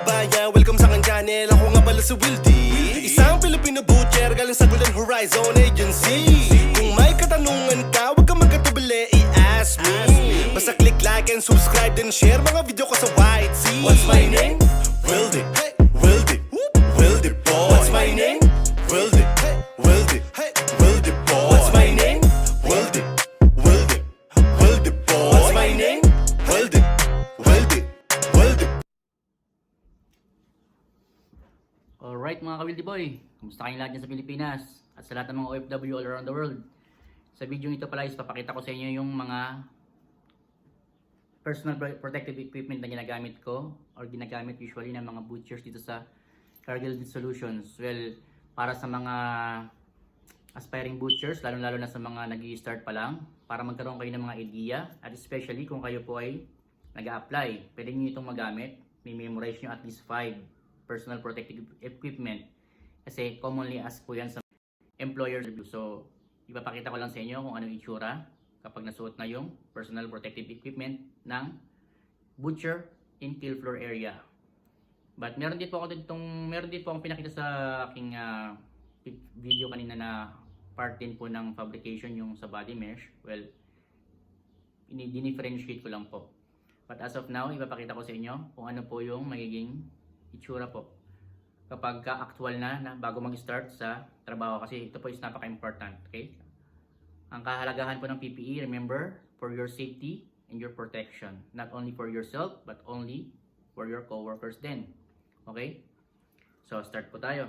kabayan, welcome sa aking channel. Ako nga pala si Wildy, isang Filipino butcher galing sa Golden Horizon Agency. Kung may katanungan ka, huwag kang magkatubili, i-ask me. Basta click like and subscribe, then share mga video ko sa White Sea. What's my name? Wildy, Wildy, Wildy boy. What's my name? Wildy, Wildy, Wildy boy. What's my name? Wildy, Wildy, Wildy boy. What's my name? Wildy, Wildy, Wildy. Alright mga ka-Wildy Boy, kumusta kayong lahat dyan sa Pilipinas at sa lahat ng mga OFW all around the world. Sa video ito pala is papakita ko sa inyo yung mga personal protective equipment na ginagamit ko or ginagamit usually ng mga butchers dito sa Cargill Solutions. Well, para sa mga aspiring butchers, lalo-lalo na sa mga nag-i-start pa lang, para magkaroon kayo ng mga idea at especially kung kayo po ay nag-a-apply, pwede nyo itong magamit. May memorize nyo at least 5 personal protective equipment kasi commonly asked po yan sa employer review. So ipapakita ko lang sa inyo kung ano yung itsura kapag nasuot na yung personal protective equipment ng butcher in kill floor area. But meron din po akong pinakita sa aking video kanina na part din po ng fabrication yung sa body mesh. Well, dinifferentiate ko lang po. But as of now, ipapakita ko sa inyo kung ano po yung magiging itsura po kapag actual na bago mag-start sa trabaho, kasi ito po is napaka-important. Okay? Ang kahalagahan po ng PPE, remember, for your safety and your protection, not only for yourself but only for your co-workers din. Okay? So start po tayo.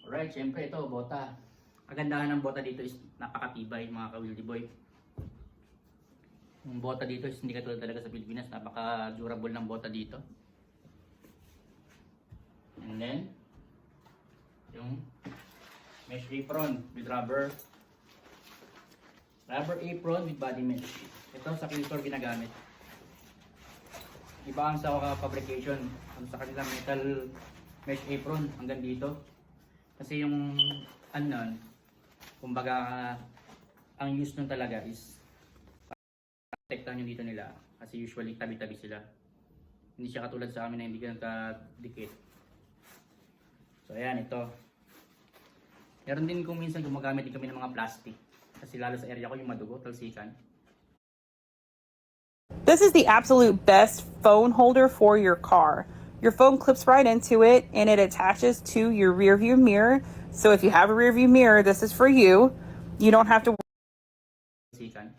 Alright, syempre ito, bota. Kagandahan ng bota dito is napakatibay mga ka-Wildy Boy. Yung bota dito is hindi katulad talaga sa Pilipinas, napaka-durable ng bota dito. And then, yung mesh apron with rubber apron with body mesh. Ito sa Kiltor ginagamit. Iba ang sa fabrication. Ang sa kanila metal mesh apron hanggang dito. Kasi yung kumbaga ang use nun talaga is protektahan yung dito nila kasi usually tabi-tabi sila. Hindi siya katulad sa amin na hindi nagka-dikit. So ayan, ito. Meron din kung minsan gumagamit din kami ng mga plastic kasi lalo sa area ko yung madugo, talsikan. This is the absolute best phone holder for your car. Your phone clips right into it and it attaches to your rear view mirror. So if you have a rear view mirror, this is for you. You don't have to talsikan.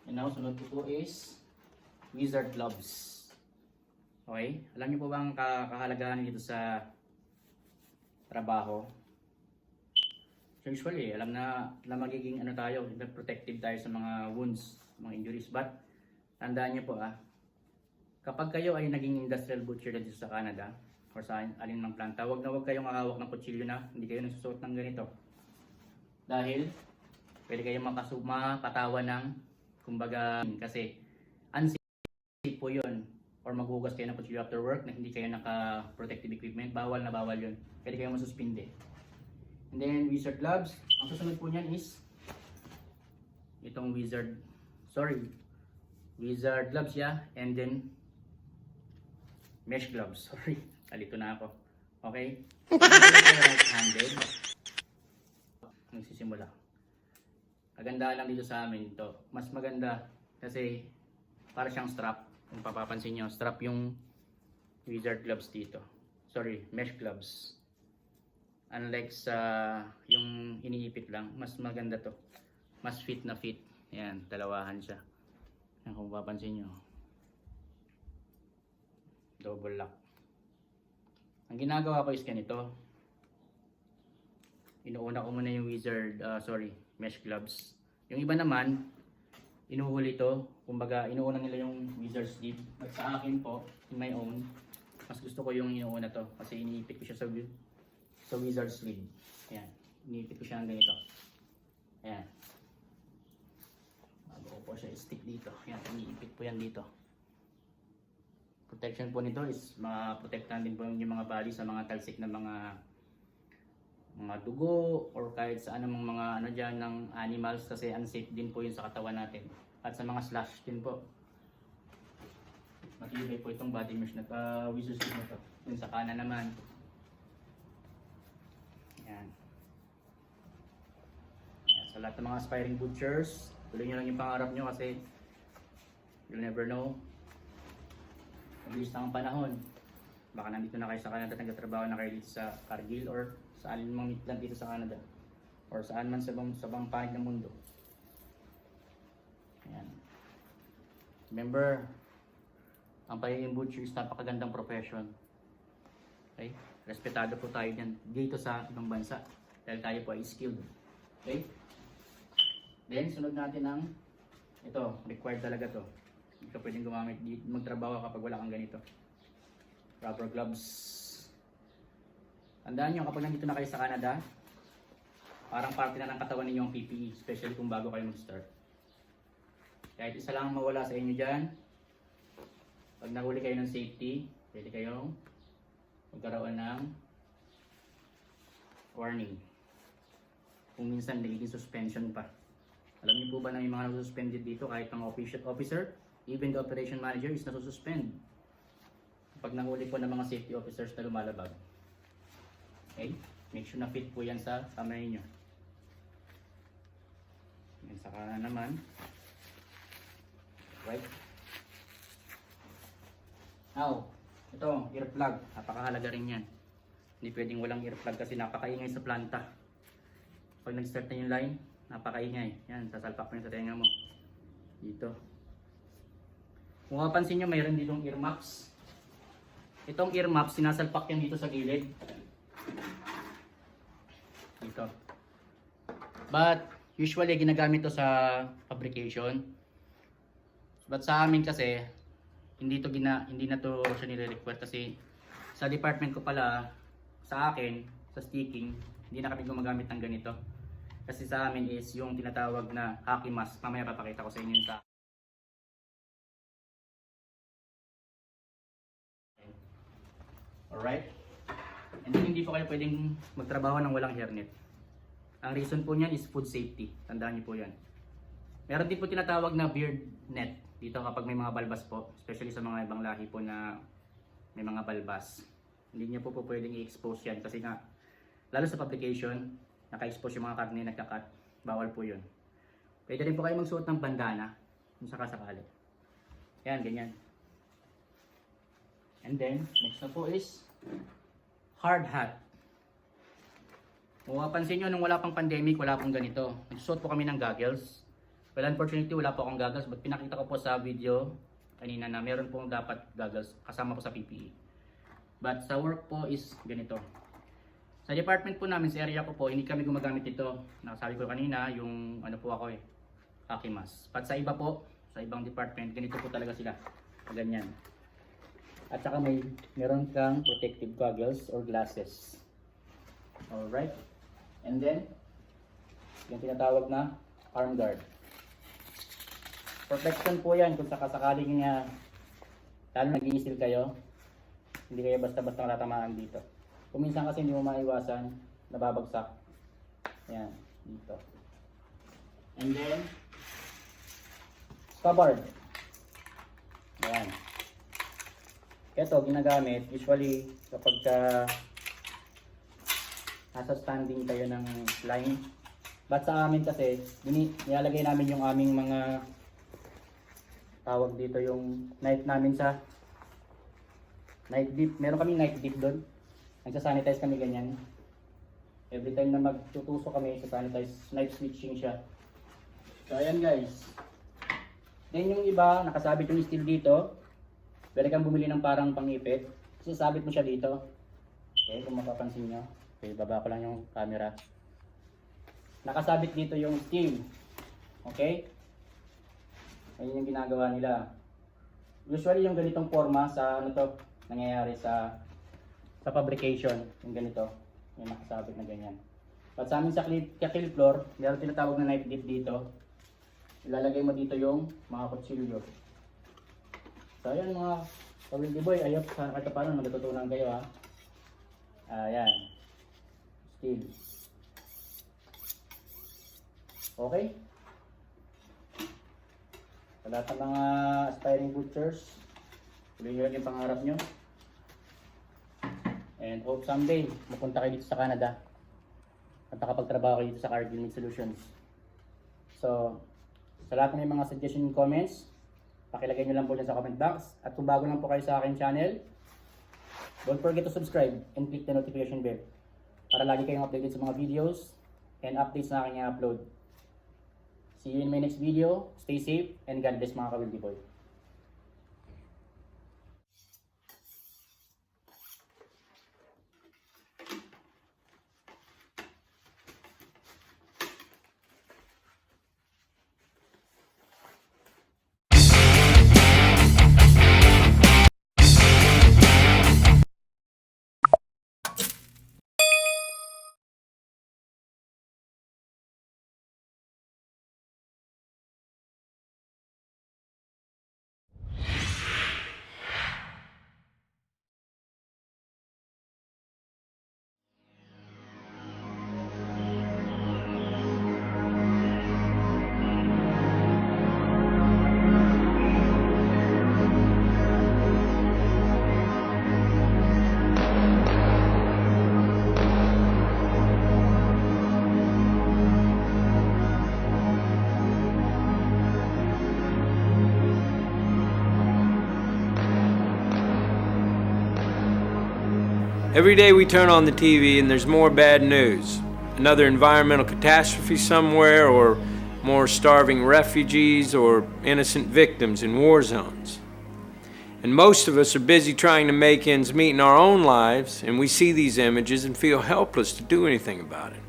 And now, sunod po is wizard gloves. Okay? Alam niyo po ba ang kahalagahan dito sa trabaho? So usually, alam na magiging tayo, protective tayo sa mga wounds, mga injuries. But, tandaan niyo po kapag kayo ay naging industrial butcher dito sa Canada or sa alin mang planta, wag kayong makahawak ng kutsilyo na hindi kayo nagsusuot ng ganito. Dahil, pwede kayong makatawa ng kumbaga kasi unsafe po yun, or maghugas kayo ng kutsilyo after work na hindi kayo naka-protective equipment, bawal na bawal yun, pwede kayo masuspinde. And then wizard gloves, ang susunod po niyan is itong wizard gloves and then mesh gloves, alito na ako. Okay, right-handed magsisimula. Kagandahan lang dito sa amin ito. Mas maganda kasi para siyang strap. Kung papapansin nyo, strap yung wizard gloves dito. Mesh gloves. Unlike sa yung iniipit lang, mas maganda to. Mas fit na fit. Ayan, dalawahan siya. Ayan, kung papapansin nyo. Double lock. Ang ginagawa ko is ganito. Inuuna ko muna yung mesh gloves. Yung iba naman, inuhuli ito. Kumbaga, inuuna nila yung wizard sleeve. At sa akin po, in my own, mas gusto ko yung inuuna to. Kasi iniipit ko siya sa wizard sleeve. Ayan. Iniipit ko siya ng ganito. Ayan. Bago ko po siya stick dito. Ayan. Iniipit po yan dito. Protection po nito is maprotektahan din po yung mga body sa mga talsik na mga dugo or kahit sa anumang mga dyan ng animals kasi unsafe din po yun sa katawan natin at sa mga slash din po. Matibay po itong body mesh na whistle stick na to. Dun sa kanan naman. Yan. Yan. Sa lahat ng mga aspiring butchers, tuloy nyo lang yung pangarap nyo kasi you'll never know. Mabilis na ang panahon. Baka nandito na kayo sa Canada, nagtatrabaho na kayo dito sa Cargill or sa alin mang meat plant dito sa Canada. Or saan man sa bang panig ng mundo. Ayan. Remember, ang pagiging butcher is napakagandang profession. Okay? Respetado po tayo dyan dito sa ibang bansa. Dahil tayo po ay skilled. Okay? Then, sunod natin ang ito, required talaga to. Hindi ka pwedeng gumamit, magtrabaho kapag wala kang ganito. Rubber gloves. Tandaan nyo, kapag nandito na kayo sa Canada, parang parte na ng katawan ninyo ang PPE, especially kung bago kayo mag-start. Kahit isa lang mawala sa inyo dyan, pag nahuli kayo ng safety, pwede kayong magkaroon ng warning. Kung minsan nagiging suspension pa. Alam niyo po ba na may mga nasususpended dito kahit mga officer, even the operation manager is nasususpend kapag nahuli po ng mga safety officers na lumalabag. Okay? Make sure na fit po yan sa kamay nyo. Yan sa kanan naman. Right? Now, ito, earplug. Napakahalaga rin yan. Hindi pwedeng walang earplug kasi napakaingay sa planta. Pag nag-start na yung line, napakaingay. Yan, sasalpak mo yun sa tenga mo. Dito. Kung mapapansin nyo, mayroon ditong ear muffs. Itong ear muffs, sinasalpak yan dito sa gilid. Dito. But, usually, ginagamit to sa fabrication. But sa amin kasi, hindi na to siya nire-require kasi sa department ko pala, sa akin, sa sticking, hindi na kami gumagamit ng ganito. Kasi sa amin is yung tinatawag na hockey mask. Mamaya papakita ko sa inyo sa alright? And then hindi po kayo pwedeng magtrabaho ng walang hairnet. Ang reason po niyan is food safety. Tandaan niyo po yan. Meron din po tinatawag na beard net. Dito kapag may mga balbas po, especially sa mga ibang lahi po na may mga balbas. Hindi niyo po pwedeng i-expose yan kasi nga, lalo sa publication, naka-expose yung mga karne nagkakat. Bawal po yun. Pwede rin po kayo magsuot ng bandana kung sakasakali. Yan, ganyan. And then, next na po is hard hat. Kung mapansin nyo, nung wala pang pandemic, wala pong ganito. Nagsuot po kami ng goggles. Well, unfortunately, wala po akong goggles. But pinakita ko po sa video kanina na meron pong dapat goggles kasama po sa PPE. But sa work po is ganito. Sa department po namin, sa area ko po, hindi kami gumagamit ito. Nakasabi ko kanina, yung ano po ako hockey mask. But sa iba po, sa ibang department, ganito po talaga sila. Ganyan. At saka meron kang protective goggles or glasses. Alright. And then, yung tinatawag na arm guard. Protection po yan kung sakasakaling lalo nag-i-steal kayo, hindi kayo basta-basta natatamaan dito. Kung minsan kasi hindi mo maiwasan, nababagsak. Ayan, dito. And then, scabbard. Ayan. Ito, ginagamit, usually kapag nasa standing kayo ng line. But sa amin kasi, nilalagay namin yung aming mga tawag dito yung knife namin sa knife dip. Meron kami knife dip doon. Nagsasanitize kami ganyan. Every time na magtutusok kami, sanitize, knife switching siya. So ayan guys. Then yung iba, nakasabit yung steel dito. Pwede kang bumili ng parang pangipit. Sasabit mo siya dito. Okay, kung mapapansin nyo. Okay, baba ko lang yung camera. Nakasabit dito yung steel. Okay? Ayun yung ginagawa nila. Usually yung ganitong forma sa ano to, nangyayari sa fabrication. Yung ganito. Yung nakasabit na ganyan. At sa amin sa kill floor, meron tinatawag na knife dip dito. Ilalagay mo dito yung mga kutsilyo. So ayan mga ka-Wildy Boy, ayop sa kahit paano matututunan kayo ha. Ayan. Steel. Okay? Sa lahat ng mga aspiring butchers, Tuloy nyo lang yung pangarap nyo. And hope someday, mapunta kayo dito sa Canada at nakapagtrabaho kayo dito sa Cargill Meat Solutions. So, sa lahat ng mga suggestion and comments, pakilagay nyo lang po dyan sa comment box. At kung bago lang po kayo sa aking channel, don't forget to subscribe and click the notification bell para lagi kayong updated sa mga videos and updates na aking i-upload. See you in my next video. Stay safe and God bless mga ka-Wildy Boy. Every day we turn on the TV and there's more bad news. Another environmental catastrophe somewhere, or more starving refugees, or innocent victims in war zones. And most of us are busy trying to make ends meet in our own lives, and we see these images and feel helpless to do anything about it.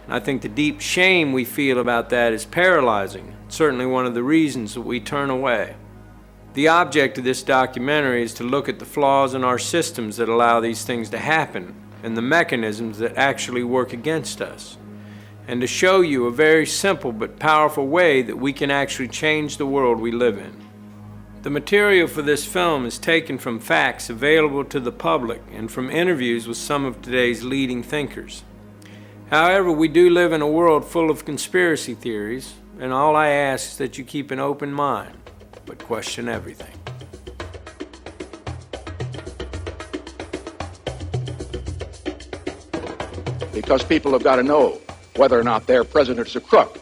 And I think the deep shame we feel about that is paralyzing. It's certainly one of the reasons that we turn away. The object of this documentary is to look at the flaws in our systems that allow these things to happen and the mechanisms that actually work against us, and to show you a very simple but powerful way that we can actually change the world we live in. The material for this film is taken from facts available to the public and from interviews with some of today's leading thinkers. However, we do live in a world full of conspiracy theories, and all I ask is that you keep an open mind, but question everything. Because people have got to know whether or not their president's a crook.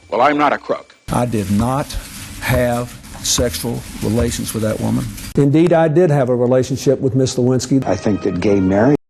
Well, I'm not a crook. I did not have sexual relations with that woman. Indeed, I did have a relationship with Miss Lewinsky. I think that gay marriage